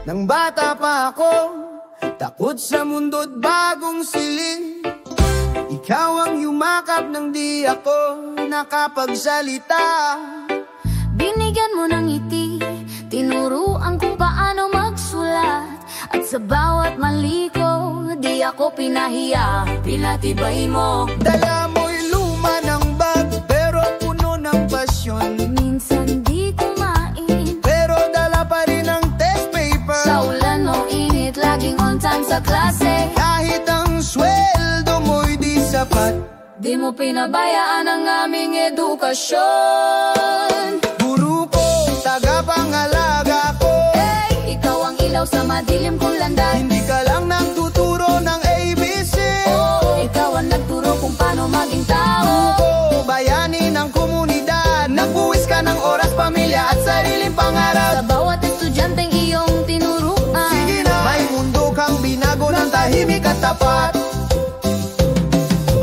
Nang bata pa ako, takot sa mundo't bagong siling. Ikaw ang yumakap nang di ako nakapagsalita. Binigyan mo ng ngiti, tinuruan kung paano magsulat. At sa bawat mali ko, di ako pinahiya, pinatibay mo. Dala mo'y luma ng bag, pero puno ng pasyon. Minsan di kumain, pero dala pa rin ang test paper. sa ulan o init, laging on time sa klase. Kahit ang sweldo mo'y di sapat, Di mo pinabayaan ang aming edukasyon. guru ko, tagapangalaga ko. Hey, ikaw ang ilaw sa madilim kong landas. Hindi ka lang nagtuturo ng ABC. Oh, ikaw ang nagturo kung paano maging tao. Guru ko, bayani ng komunidad. Nagbuwis ka ng oras, pamilya at sariling pangarap. Sa bawat estudyanteng iyong tinuruan. Sige na, may mundo kang binago ng tahimik at tapat.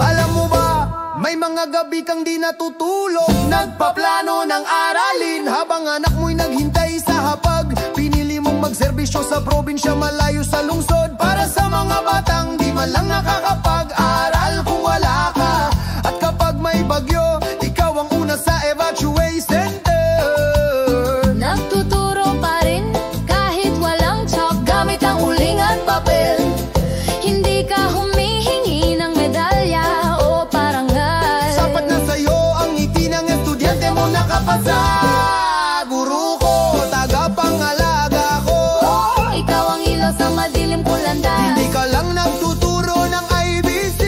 Alam mo ba, may mga gabi kang di natutulog, nagpaplano ng aralin, habang anak mo'y naghintay sa hapag. Pinili mong magserbisyo sa probinsya, malayo sa lungsod, para sa mga batang di man lang nakakapag-aral kung wala ka. At kapag may bagyo, ikaw ang una sa evacuation center. Nagtuturo pa rin kahit walang chalk, gamit ang uling at papel. Hindi ka humihingi ng medalya o parangal. Sapat na sa'yo ang ngiti ng estudyante mo nakapasa. Guru ko, tagapangalaga ko. Ikaw ang ilaw sa madilim kong landas. Hindi ka lang nagtuturo ng IBC.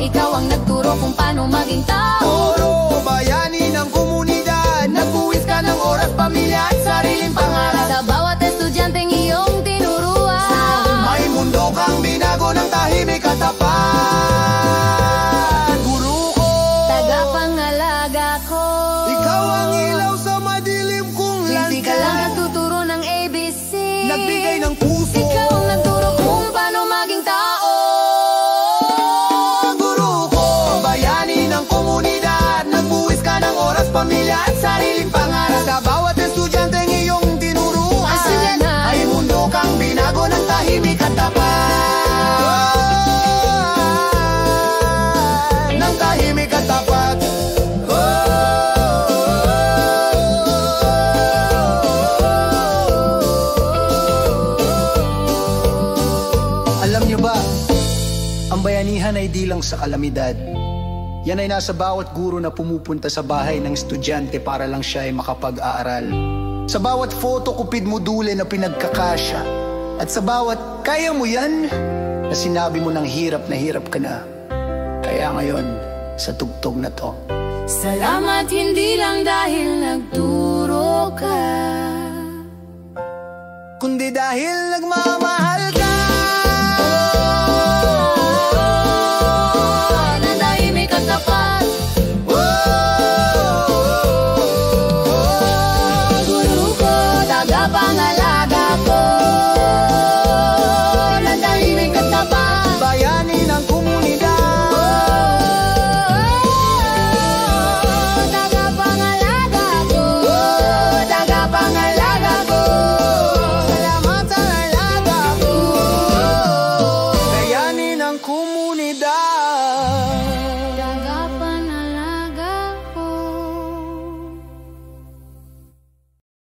Ikaw ang nagturo kung paano maging tao. Toro, bayani ng komunidad. Nagbuwis ka ng oras, pamilya at sariling pangarap. Sa bawat estudyanteng iyong tinuruan. May mundo kang binago ng tahimik at tapat. Guru ko, Tagapangalaga ko. ikaw ang ilaw sa madilim kong Hindi ka lang landas. nagtuturo ng ABC. Nagbigay ng puso. Ikaw ang nagturo kung paano maging tao. Guru ko, bayani ng komunidad. Nagbuwis ka ng oras, pamilya at sariling pangarap. Sa bawat estudyanteng iyong tinuruan, ay mundo kang binago ng tahimik at tapat. Ng tahimik at tapat. Alam niyo ba, ang bayanihan ay di lang sa kalamidad. Yan ay nasa bawat guro na pumupunta sa bahay ng estudyante para lang siya ay makapag-aaral. Sa bawat photocopy module na pinagkakasya. At sa bawat kaya mo yan na sinabi mo ng hirap na hirap ka na. Kaya ngayon, sa tugtog na to, Salamat hindi lang dahil nagturo ka, kundi dahil nagmamahal